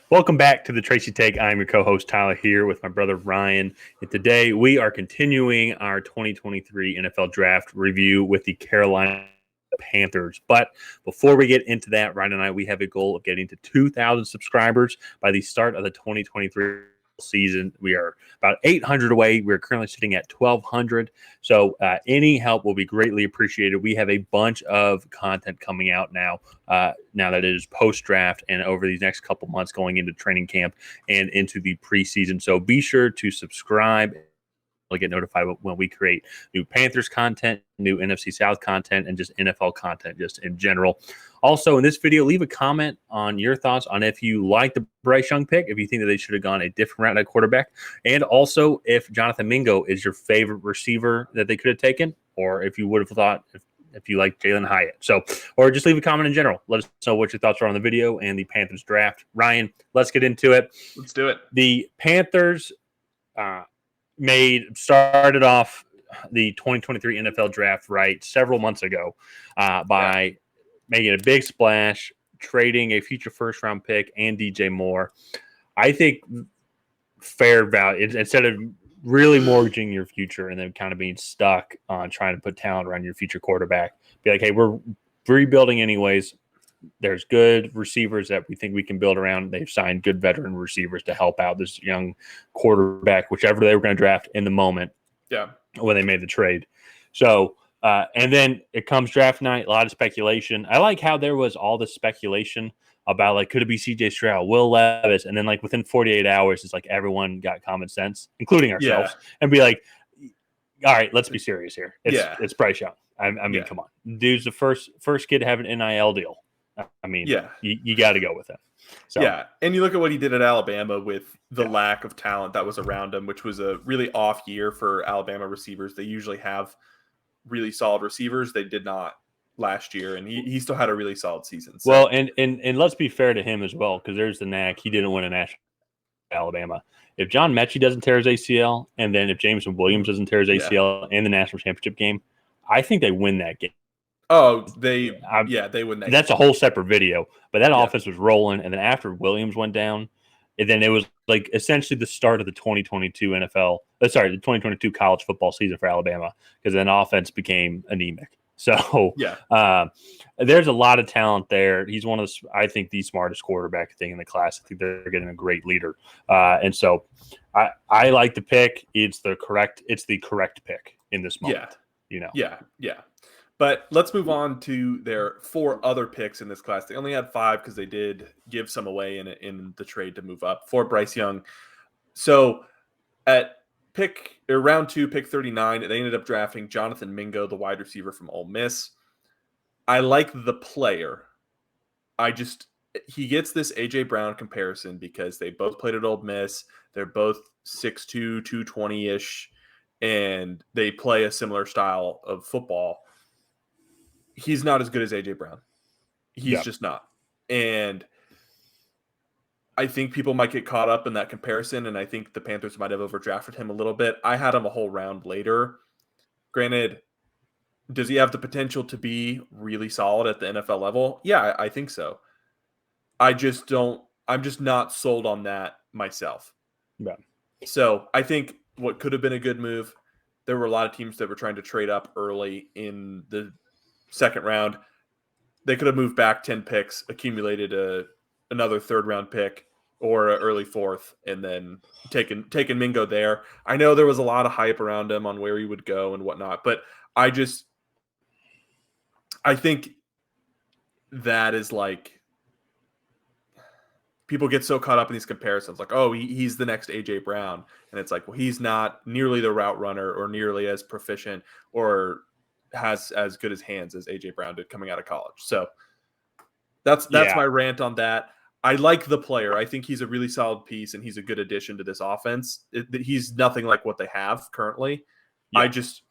Welcome back to the Tracy Take. I'm your co-host Tyler here with my brother Ryan. And today we are continuing our 2023 NFL Draft review with the Carolina Panthers. But before we get into that, Ryan and I, we have a goal of getting to 2,000 subscribers by the start of the 2023 season. We are about 800 away. We're currently sitting at 1,200. So any help will be greatly appreciated. We have a bunch of content coming out now that it is post-draft and over these next couple months going into training camp and into the preseason. So be sure to subscribe to get notified when we create new Panthers content, new NFC South content, and just NFL content just in general. Also, in this video, leave a comment on your thoughts on if you like the Bryce Young pick, if you think that they should have gone a different route at quarterback, and also if Jonathan Mingo is your favorite receiver that they could have taken, or if you would have thought if you like Jalen Hyatt. So, or just leave a comment in general. Let us know what your thoughts are on the video and the Panthers draft. Ryan, let's get into it. Let's do it. The Panthers started off the 2023 NFL draft right several months ago by making a big splash, trading a future first-round pick and DJ Moore. I think fair value, instead of really mortgaging your future and then kind of being stuck on trying to put talent around your future quarterback, be like, hey, we're rebuilding anyways. There's good receivers that we think we can build around. They've signed good veteran receivers to help out this young quarterback, whichever they were going to draft in the moment when they made the trade. So, and then it comes draft night, a lot of speculation. I like how there was all this speculation about, like, could it be CJ Stroud, Will Levis? And then, like, within 48 hours, it's like everyone got common sense, including ourselves, and be like, all right, let's be serious here. It's Bryce Young. I mean, come on. Dude's the first kid to have an NIL deal. I mean, you got to go with it. So. Yeah, and you look at what he did at Alabama with the lack of talent that was around him, which was a really off year for Alabama receivers. They usually have really solid receivers. They did not last year, and he still had a really solid season. So. Well, and let's be fair to him as well, because there's the knack. He didn't win a national Alabama. If John Mechie doesn't tear his ACL, and then if Jameson Williams doesn't tear his ACL in the national championship game, I think they win that game. Oh, they win that. That's a whole separate video. But that offense was rolling, and then after Williams went down, and then it was like essentially the start of the 2022 the 2022 college football season for Alabama, because then offense became anemic. So there's a lot of talent there. He's one of I think the smartest quarterback thing in the class. I think they're getting a great leader, and so I like the pick. It's the correct pick in this moment. Yeah. But let's move on to their 4 other picks in this class. They only had 5 because they did give some away in the trade to move up for Bryce Young. So at round 2, pick 39, they ended up drafting Jonathan Mingo, the wide receiver from Ole Miss. I like the player. He gets this A.J. Brown comparison because they both played at Ole Miss. They're both 6'2", 220-ish, and they play a similar style of football. He's not as good as A.J. Brown. He's just not. And I think people might get caught up in that comparison, and I think the Panthers might have overdrafted him a little bit. I had him a whole round later. Granted, does he have the potential to be really solid at the NFL level? Yeah, I think so. I'm just not sold on that myself. Yeah. So I think what could have been a good move, there were a lot of teams that were trying to trade up early in the second round. They could have moved back 10 picks, accumulated another third-round pick or an early fourth, and then taken Mingo there. I know there was a lot of hype around him on where he would go and whatnot, but I think that is like, people get so caught up in these comparisons, like, oh, he's the next A.J. Brown. And it's like, well, he's not nearly the route runner or nearly as proficient or has as good as hands as A.J. Brown did coming out of college. So that's my rant on that. I like the player. I think he's a really solid piece, and he's a good addition to this offense. He's nothing like what they have currently. Yeah. I just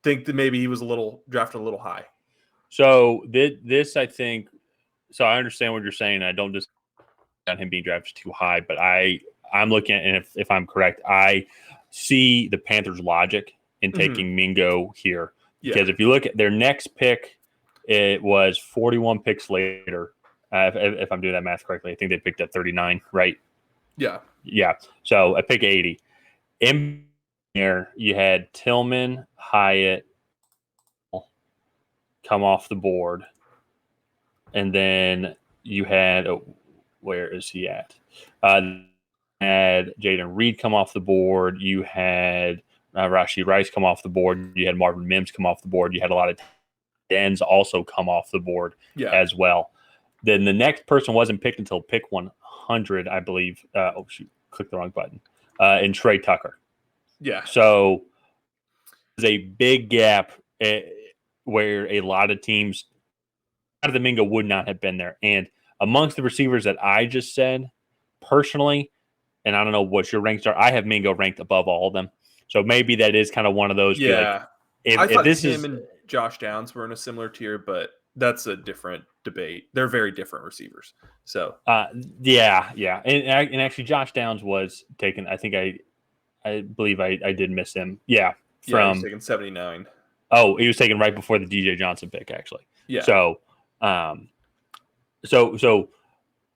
think that maybe he was drafted a little high. So this, I think, so I understand what you're saying. I don't just on him being drafted too high, but I'm looking at, and if I'm correct, I see the Panthers' logic in taking Mingo here. Because if you look at their next pick, it was 41 picks later. If I'm doing that math correctly, I think they picked at 39, right? Yeah. Yeah. So at pick 80. In there, you had Tillman, Hyatt come off the board. And then you had, where is he at? Had Jaden Reed come off the board. You had Rashee Rice come off the board. You had Marvin Mims come off the board. You had a lot of ends also come off the board as well. Then the next person wasn't picked until pick 100, I believe. Clicked the wrong button. And Trey Tucker. Yeah. So there's a big gap where a lot of teams out of the Mingo would not have been there. And amongst the receivers that I just said, personally, and I don't know what your ranks are, I have Mingo ranked above all of them. So maybe that is kind of one of those. Yeah. If this him and Josh Downs were in a similar tier, but that's a different debate. They're very different receivers. So yeah. And actually Josh Downs was taken. I think I believe I did miss him. Yeah. He was taken 79. Oh, he was taken right before the DJ Johnson pick, actually. Yeah. So so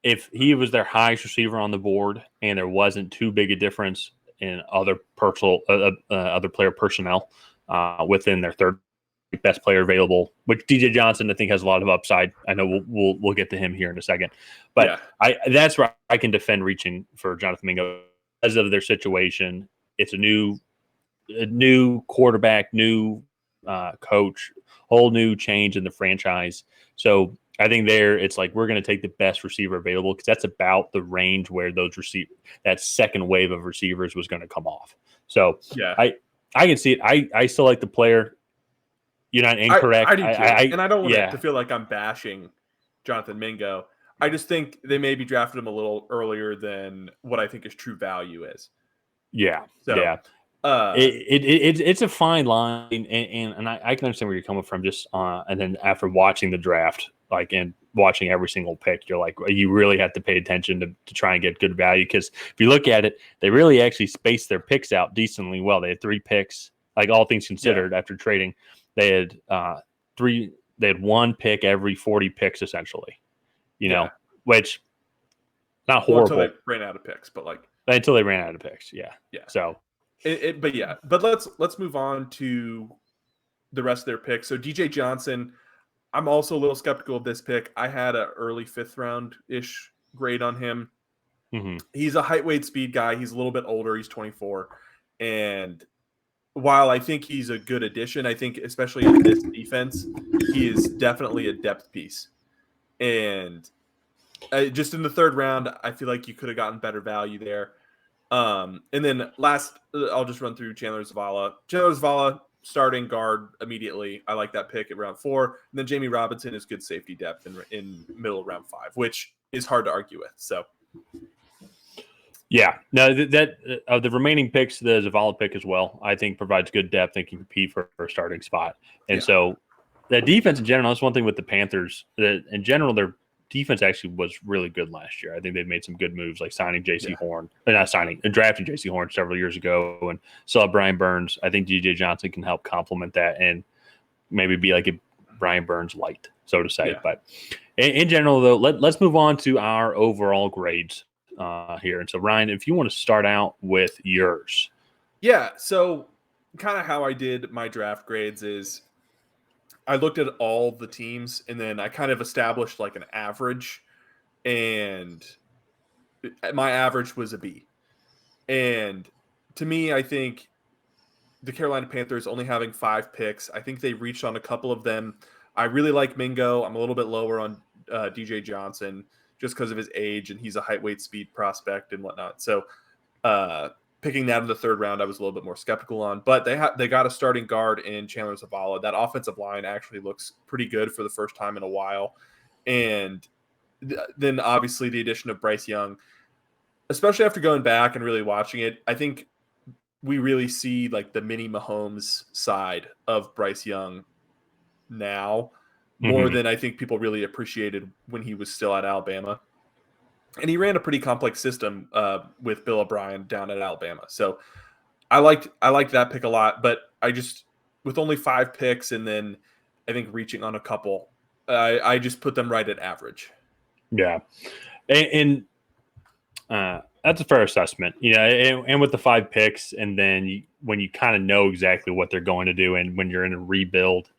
if he was their highest receiver on the board and there wasn't too big a difference in other other player personnel within their third best player available, which DJ Johnson I think has a lot of upside. I know we'll get to him here in a second, but that's where I can defend reaching for Jonathan Mingo because of their situation. It's a new quarterback, new coach, whole new change in the franchise. So I think it's like we're going to take the best receiver available because that's about the range where that second wave of receivers was going to come off. So I can see it. I still like the player. You're not incorrect. I do too. And I don't want it to feel like I'm bashing Jonathan Mingo. I just think they maybe drafted him a little earlier than what I think his true value is. Yeah. So, yeah. It's a fine line, and I can understand where you're coming from. Just and then after watching the draft, and watching every single pick, you're like, you really have to pay attention to try and get good value because if you look at it, they really actually spaced their picks out decently well. They had 3 picks, all things considered. After trading, they had 3. They had 1 pick every 40 picks essentially. Which not horrible. Until they ran out of picks, but until they ran out of picks, yeah. So. But let's move on to the rest of their picks. So DJ Johnson, I'm also a little skeptical of this pick. I had an early 5th round-ish grade on him. Mm-hmm. He's a height, weight, speed guy. He's a little bit older. He's 24. And while I think he's a good addition, I think especially in this defense, he is definitely a depth piece. And just in the 3rd round, I feel like you could have gotten better value there. And then last, I'll just run through Chandler Zavala. Chandler Zavala, starting guard immediately. I like that pick at round 4. And then Jamie Robinson is good safety depth in middle of round 5, which is hard to argue with. So, yeah, no, that of the remaining picks, the Zavala pick as well, I think provides good depth and can compete for a starting spot. And so, the defense in general, that's one thing with the Panthers. That in general, their defense actually was really good last year. I think they've made some good moves, like signing J.C. Horn, drafting J.C. Horn several years ago, and still have Brian Burns. I think DJ Johnson can help complement that and maybe be like a Brian Burns light, so to say. But in general, though, let's move on to our overall grades here. And so, Ryan, if you want to start out with yours. Yeah. So, kind of how I did my draft grades is I looked at all the teams and then I kind of established an average, and my average was a B. And to me, I think the Carolina Panthers only having 5 picks, I think they reached on a couple of them. I really like Mingo. I'm a little bit lower on DJ Johnson just because of his age, and he's a height, weight, speed prospect and whatnot. So picking that in the 3rd round, I was a little bit more skeptical on. But they got a starting guard in Chandler Zavala. That offensive line actually looks pretty good for the first time in a while. And then obviously the addition of Bryce Young, especially after going back and really watching it, I think we really see the mini Mahomes side of Bryce Young now more than I think people really appreciated when he was still at Alabama. And he ran a pretty complex system with Bill O'Brien down at Alabama. So I liked that pick a lot, but I just, with only 5 picks and then I think reaching on a couple, I just put them right at average. Yeah. And That's a fair assessment. And with the 5 picks, and then when you kind of know exactly what they're going to do, and when you're in a rebuild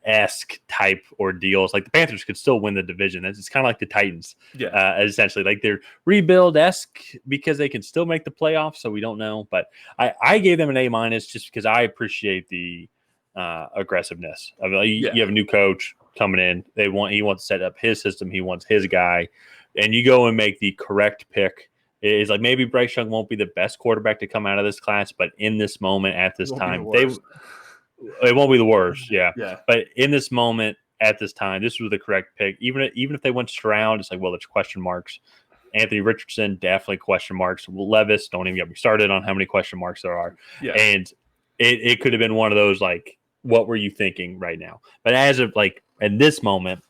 esque type ordeal, it's like the Panthers could still win the division. It's kind of like the Titans, essentially. Like they're rebuild esque because they can still make the playoffs. So we don't know, but I gave them an A- just because I appreciate the aggressiveness. I mean, you have a new coach coming in. He wants to set up his system. He wants his guy, and you go and make the correct pick. It's like maybe Bryce Young won't be the best quarterback to come out of this class, but in this moment at this time, it won't be the worst. Yeah. But in this moment at this time, this was the correct pick. Even if they went Stroud, it's like, well, there's question marks. Anthony Richardson, definitely question marks. Levis, don't even get me started on how many question marks there are. Yeah. And it could have been one of those, like, what were you thinking right now? But as of like at this moment,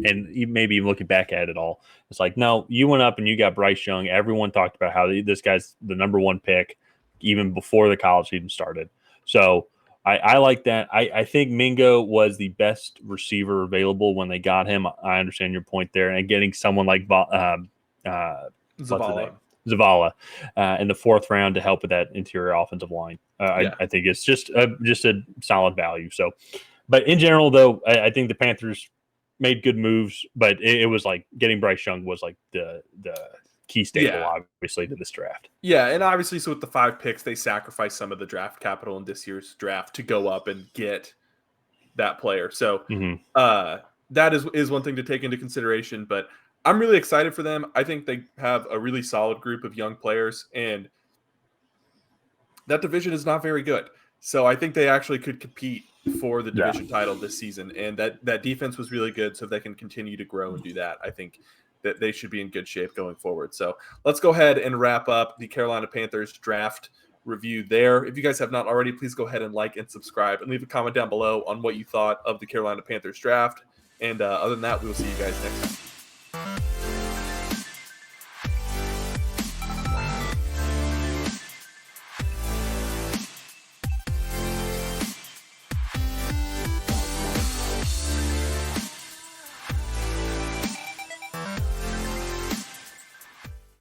and maybe even looking back at it all, it's like, no, you went up and you got Bryce Young. Everyone talked about how this guy's the number 1 pick even before the college season started. So I like that. I think Mingo was the best receiver available when they got him. I understand your point there. And getting someone like Zavala in the 4th round to help with that interior offensive line. I think it's just a solid value. So, but in general, though, I think the Panthers made good moves, but it was like getting Bryce Young was like the key staple, obviously, to this draft. Yeah, and obviously, so with the 5 picks, they sacrificed some of the draft capital in this year's draft to go up and get that player. So that is one thing to take into consideration, but I'm really excited for them. I think they have a really solid group of young players, and that division is not very good. So I think they actually could compete for the division title this season, and that defense was really good. So if they can continue to grow and do that, I think that they should be in good shape going forward. So let's go ahead and wrap up the Carolina Panthers draft review there. If you guys have not already, please go ahead and like and subscribe and leave a comment down below on what you thought of the Carolina Panthers draft. And other than that, we will see you guys next time.